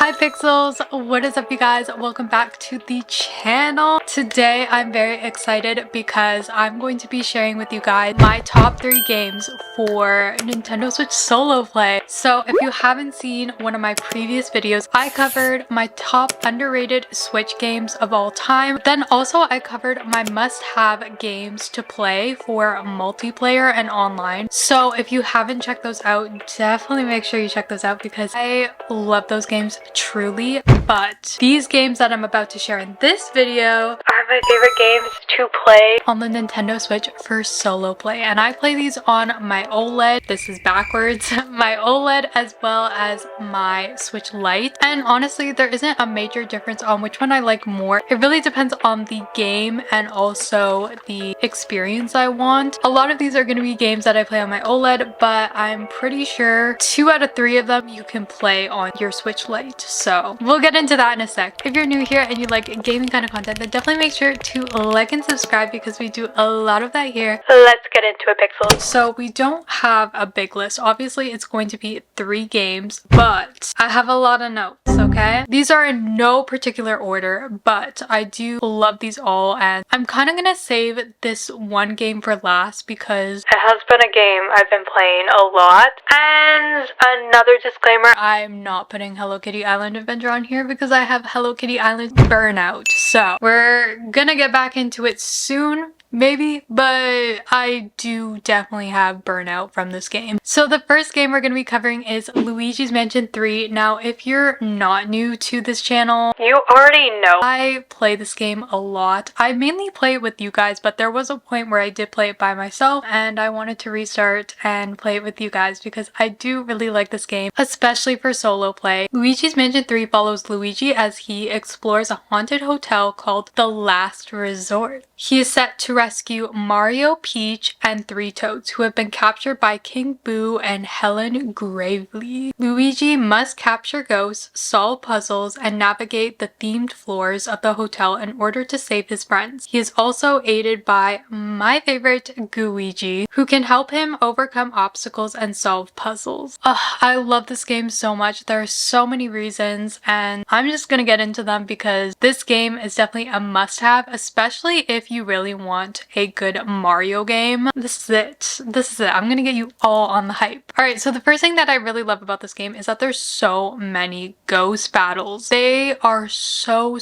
Hi Pixels, what is up you guys? Welcome back to the channel. Today I'm very excited because I'm going to be sharing with you guys my top 3 games for Nintendo Switch solo play. So if you haven't seen one of my previous videos, I covered my top underrated Switch games of all time. Then also I covered my must-have games to play for multiplayer and online. So if you haven't checked those out, definitely make sure you check those out because I love those games truly. But these games that I'm about to share in this video are my favorite games to play on the Nintendo Switch for solo play, and I play these on my OLED. This is backwards. My OLED as well as my Switch Lite, and honestly there isn't a major difference on which one I like more. It really depends on the game and also the experience I want. A lot of these are going to be games that I play on my OLED, but I'm pretty sure 2 out of 3 of them you can play on your Switch Lite. So we'll get into that in a sec. If you're new here and you like gaming kind of content, then definitely make sure to like and subscribe because we do a lot of that here. Let's get into it, Pixels. So we don't have a big list. Obviously it's going to be 3 games, but I have a lot of notes, okay? These are in no particular order, but I do love these all, and I'm kind of gonna save this one game for last because it has been a game I've been playing a lot. And another disclaimer, I'm not putting Hello Kitty Island Adventure on here because I have Hello Kitty Island burnout. So we're gonna get back into it soon, maybe, but I do definitely have burnout from this game. So the first game we're going to be covering is Luigi's Mansion 3. Now, if you're not new to this channel, you already know I play this game a lot. I mainly play it with you guys, but there was a point where I did play it by myself and I wanted to restart and play it with you guys because I do really like this game, especially for solo play. Luigi's Mansion 3 follows Luigi as he explores a haunted hotel called The Last Resort. He is set to rescue Mario, Peach, and 3 Toads who have been captured by King Boo and Helen Gravely. Luigi must capture ghosts, solve puzzles, and navigate the themed floors of the hotel in order to save his friends. He is also aided by my favorite, Gooigi, who can help him overcome obstacles and solve puzzles. I love this game so much. There are so many reasons, and I'm just gonna get into them because this game is definitely a must-have, especially if you really want a good Mario game. This is it. This is it. I'm gonna get you all on the hype. Alright, so the first thing that I really love about this game is that there's so many ghost battles. They are so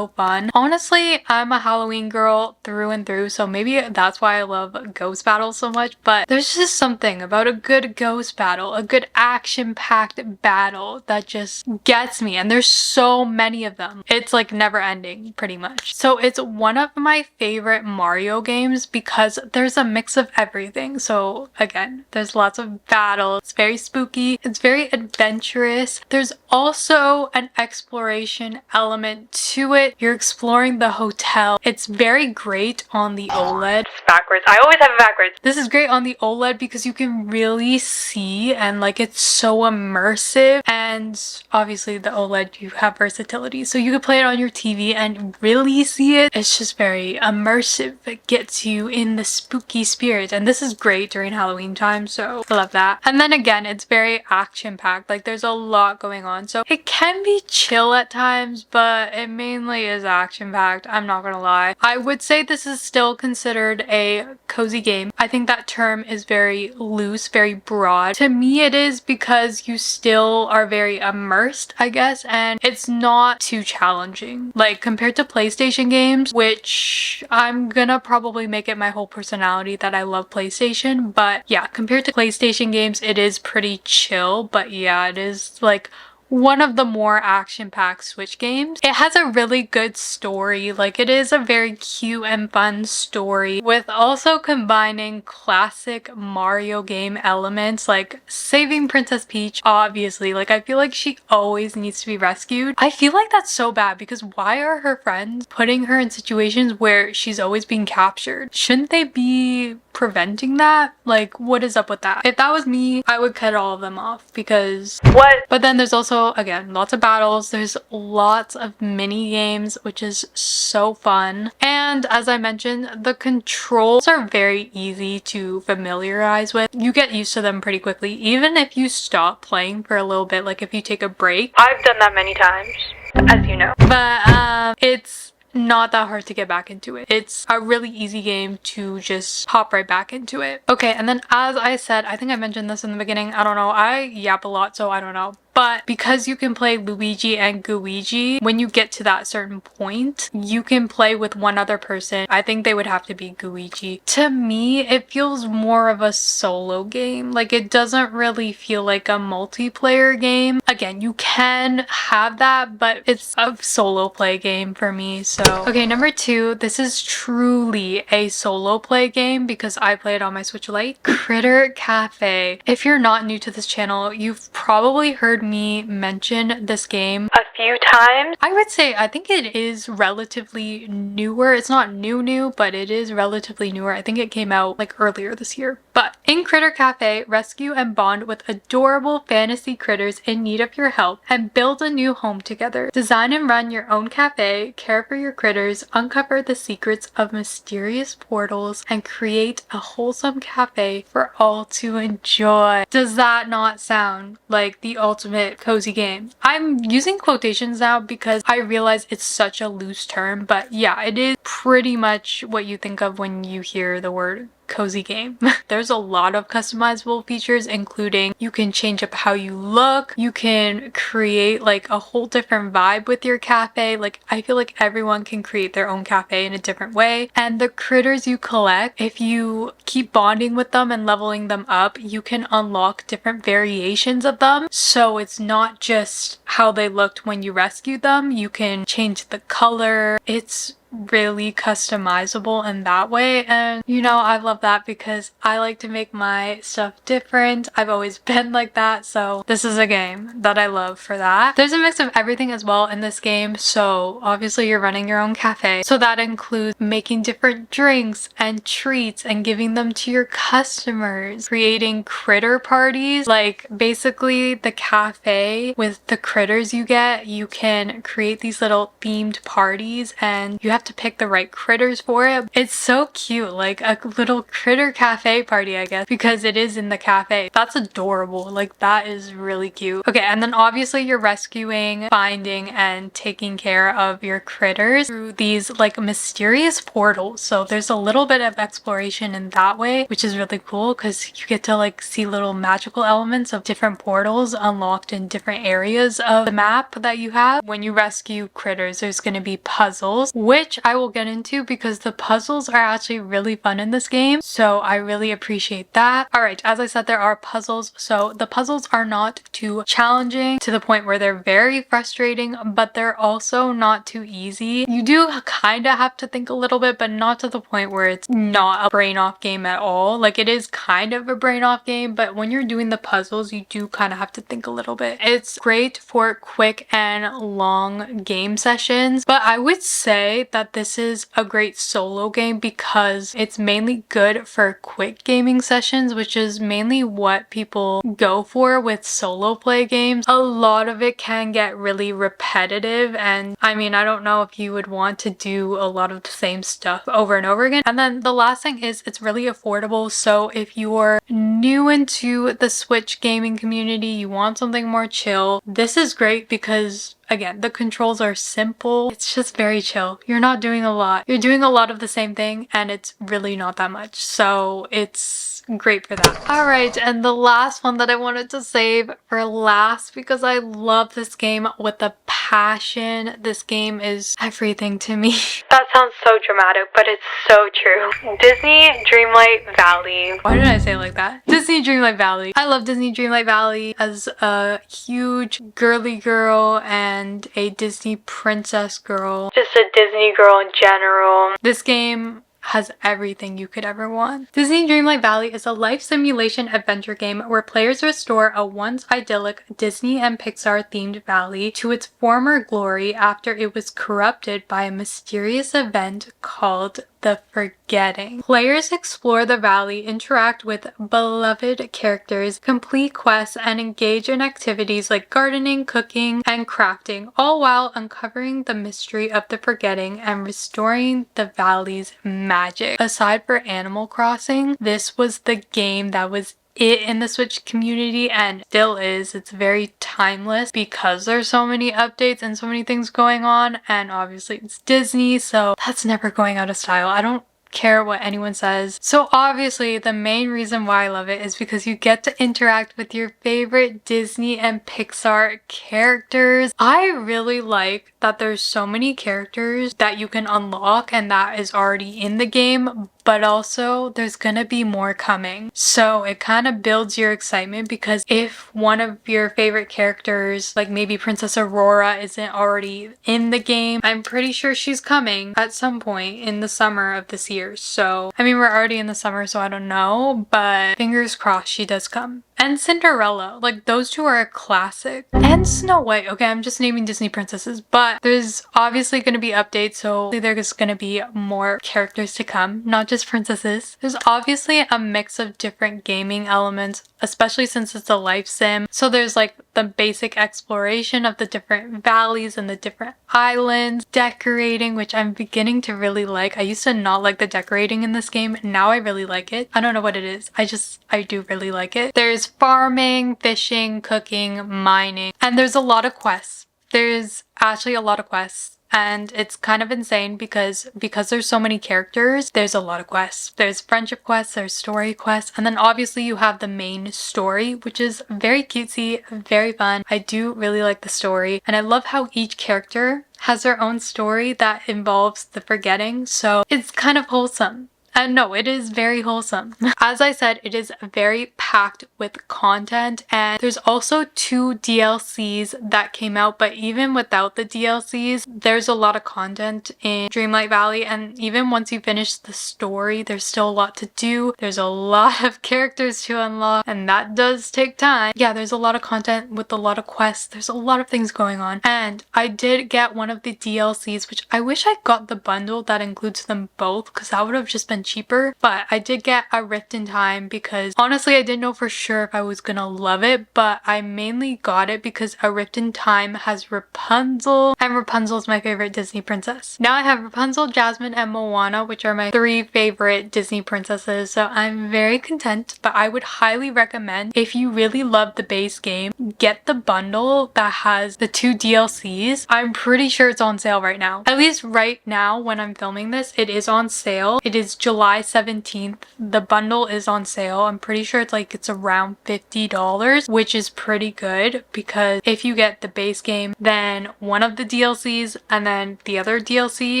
fun. Honestly, I'm a Halloween girl through and through, so maybe that's why I love ghost battles so much, but there's just something about a good ghost battle, a good action-packed battle that just gets me, and there's so many of them. It's like never ending, pretty much. So it's one of my favorite Mario games because there's a mix of everything. So again, there's lots of battles, it's very spooky, it's very adventurous. There's also an exploration element to it. You're exploring the hotel. It's very great on the OLED. It's backwards. I always have it backwards. This is great on the OLED because you can really see, and like it's so immersive, and obviously the OLED you have versatility, so you can play it on your TV and really see it. It's just very immersive. It gets you in the spooky spirit, and this is great during Halloween time, so I love that. And then again, it's very action-packed. Like there's a lot going on, so it can be chill at times, but it mainly is action-packed. I'm not gonna lie. I would say this is still considered a cozy game. I think that term is very loose, very broad. To me it is because you still are very immersed, I guess, and it's not too challenging. Like compared to PlayStation games, which I'm gonna probably make it my whole personality that I love PlayStation, but yeah, compared to PlayStation games, it is pretty chill, but yeah, it is like one of the more action-packed Switch games. It has a really good story. Like it is a very cute and fun story with also combining classic Mario game elements like saving Princess Peach, obviously. Like I feel like she always needs to be rescued. I feel like that's so bad because why are her friends putting her in situations where she's always being captured? Shouldn't they be preventing that? Like, what is up with that? If that was me, I would cut all of them off because what? But then there's also, again, lots of battles. There's lots of mini games, which is so fun. And as I mentioned, the controls are very easy to familiarize with. You get used to them pretty quickly, even if you stop playing for a little bit, like if you take a break. I've done that many times, as you know. But it's not that hard to get back into it. It's a really easy game to just hop right back into it. Okay, and then as I said, I think I mentioned this in the beginning, I don't know, I yap a lot, so I don't know. But because you can play Luigi and Luigi, when you get to that certain point, you can play with one other person. I think they would have to be Luigi. To me, it feels more of a solo game. Like, it doesn't really feel like a multiplayer game. Again, you can have that, but it's a solo play game for me. So, okay, number 2, this is truly a solo play game because I play it on my Switch Lite. Critter Cafe. If you're not new to this channel, you've probably heard me mention this game a few times. I would say I think it is relatively newer. It's not new, but it is relatively newer. I think it came out like earlier this year. But in Critter Cafe, rescue and bond with adorable fantasy critters in need of your help and build a new home together. Design and run your own cafe, care for your critters, uncover the secrets of mysterious portals, and create a wholesome cafe for all to enjoy. Does that not sound like the ultimate cozy game? I'm using quotations now because I realize it's such a loose term, but yeah, it is pretty much what you think of when you hear the word cozy game. There's a lot of customizable features, including you can change up how you look, you can create like a whole different vibe with your cafe. Like, I feel like everyone can create their own cafe in a different way, and the critters you collect, if you keep bonding with them and leveling them up, you can unlock different variations of them. So it's not just how they looked when you rescued them, you can change the color. It's really customizable in that way, and you know, I love that because I like to make my stuff different. I've always been like that, so this is a game that I love for that. There's a mix of everything as well in this game, so obviously you're running your own cafe, so that includes making different drinks and treats and giving them to your customers, creating critter parties. Like, basically the cafe with the critters you get, you can create these little themed parties and you have to pick the right critters for it. It's so cute, like a little critter cafe party, I guess, because it is in the cafe. That's adorable. Like, that is really cute. Okay, and then obviously you're rescuing, finding, and taking care of your critters through these like mysterious portals. So there's a little bit of exploration in that way, which is really cool because you get to like see little magical elements of different portals unlocked in different areas of the map that you have. When you rescue critters, there's going to be puzzles, which I will get into because the puzzles are actually really fun in this game, so I really appreciate that. Alright, as I said, there are puzzles, so the puzzles are not too challenging to the point where they're very frustrating, but they're also not too easy. You do kind of have to think a little bit, but not to the point where it's not a brain off game at all. Like, it is kind of a brain off game, but when you're doing the puzzles, you do kind of have to think a little bit. It's great for quick and long game sessions, but I would say that this is a great solo game because it's mainly good for quick gaming sessions, which is mainly what people go for with solo play games. A lot of it can get really repetitive, and I mean, I don't know if you would want to do a lot of the same stuff over and over again. And then the last thing is it's really affordable, so if you're new into the Switch gaming community, you want something more chill, this is great because again, the controls are simple. It's just very chill. You're not doing a lot. You're doing a lot of the same thing and it's really not that much. So it's great for that. Alright, and the last one that I wanted to save for last because I love this game with a passion. This game is everything to me. That sounds so dramatic, but it's so true. Disney Dreamlight Valley. Why did I say it like that? Disney Dreamlight Valley. I love Disney Dreamlight Valley as a huge girly girl and a Disney princess girl. Just a Disney girl in general. This game has everything you could ever want. Disney Dreamlight Valley is a life simulation adventure game where players restore a once idyllic Disney and Pixar themed valley to its former glory after it was corrupted by a mysterious event called the forgetting. Players explore the valley, interact with beloved characters, complete quests, and engage in activities like gardening, cooking, and crafting, all while uncovering the mystery of the forgetting and restoring the valley's magic. Aside for Animal Crossing, this was the game that was it in the Switch community and still is. It's very timeless because there's so many updates and so many things going on, and obviously it's Disney, so that's never going out of style. I don't care what anyone says. So obviously the main reason why I love it is because you get to interact with your favorite Disney and Pixar characters. I really like that there's so many characters that you can unlock and that is already in the game, but also there's gonna be more coming. So it kind of builds your excitement because if one of your favorite characters, like maybe Princess Aurora, isn't already in the game, I'm pretty sure she's coming at some point in the summer of this year. So, I mean, we're already in the summer, so I don't know, but fingers crossed she does come. And Cinderella, like those two are a classic. And Snow White. Okay, I'm just naming Disney princesses, but there's obviously going to be updates, so there's going to be more characters to come, not just princesses. There's obviously a mix of different gaming elements, especially since it's a life sim. So there's like the basic exploration of the different valleys and the different islands, decorating, which I'm beginning to really like. I used to not like the decorating in this game. Now I really like it. I don't know what it is. I do really like it. There's farming, fishing, cooking, mining, and there's a lot of quests. There's actually a lot of quests. And it's kind of insane because there's so many characters, there's a lot of quests. There's friendship quests, there's story quests, and then obviously you have the main story, which is very cutesy, very fun. I do really like the story, and I love how each character has their own story that involves the forgetting, so it's kind of wholesome. And no, it is very wholesome. As I said, it is very packed with content, and there's also 2 DLCs that came out, but even without the DLCs, there's a lot of content in Dreamlight Valley, and even once you finish the story, there's still a lot to do. There's a lot of characters to unlock, and that does take time. Yeah, there's a lot of content with a lot of quests. There's a lot of things going on, and I did get one of the DLCs, which I wish I got the bundle that includes them both, because that would have just been cheaper, but I did get a Rift in Time because honestly I didn't know for sure if I was gonna love it, but I mainly got it because a Rift in Time has Rapunzel, and Rapunzel is my favorite Disney princess. Now I have Rapunzel, Jasmine, and Moana, which are my 3 favorite Disney princesses, so I'm very content. But I would highly recommend, if you really love the base game, get the bundle that has the 2 DLCs. I'm pretty sure it's on sale right now. At least right now when I'm filming this, it is on sale. It is July 17th. The bundle is on sale. I'm pretty sure it's around $50, which is pretty good because if you get the base game, then one of the DLCs and then the other DLC,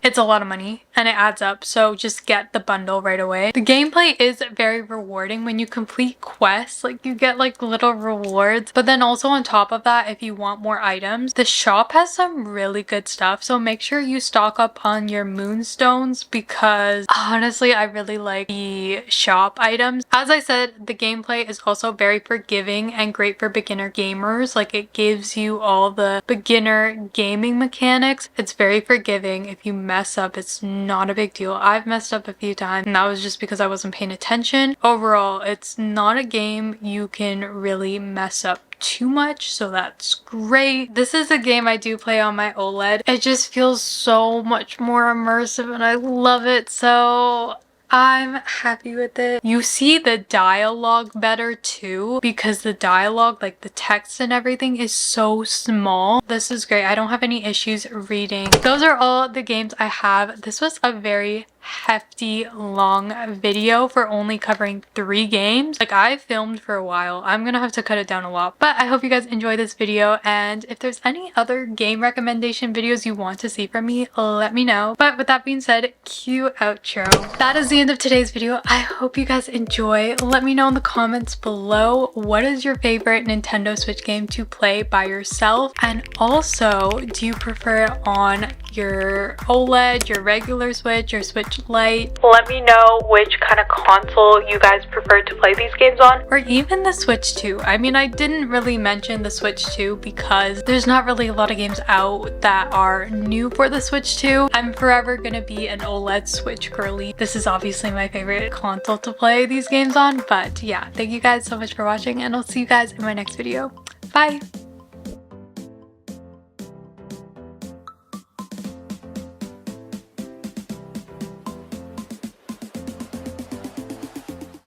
it's a lot of money and it adds up. So just get the bundle right away. The gameplay is very rewarding when you complete quests. Like you get like little rewards, but then also on top of that, if you want more items, the shop has some really good stuff. So make sure you stock up on your moonstones because honestly, I really like the shop items. As I said, the gameplay is also very forgiving and great for beginner gamers. Like it gives you all the beginner gaming mechanics. It's very forgiving. If you mess up, it's not a big deal. I've messed up a few times and that was just because I wasn't paying attention. Overall, it's not a game you can really mess up too much, so that's great. This is a game I do play on my OLED. It just feels so much more immersive and I love it, so I'm happy with it. You see the dialogue better too because the dialogue, like the text and everything, is so small. This is great. I don't have any issues reading. Those are all the games I have. This was a very hefty long video for only covering 3 games. Like I filmed for a while. I'm gonna have to cut it down a lot, but I hope you guys enjoy this video, and if there's any other game recommendation videos you want to see from me, let me know. But with that being said, cue outro. That is the end of today's video. I hope you guys enjoy. Let me know in the comments below, what is your favorite Nintendo Switch game to play by yourself, and also do you prefer it on your OLED, your regular Switch, your Switch Lite. Let me know which kind of console you guys prefer to play these games on, or even the Switch 2. I mean, I didn't really mention the Switch 2 because there's not really a lot of games out that are new for the Switch 2. I'm forever gonna be an OLED Switch girly. This is obviously my favorite console to play these games on, but yeah, thank you guys so much for watching, and I'll see you guys in my next video. Bye!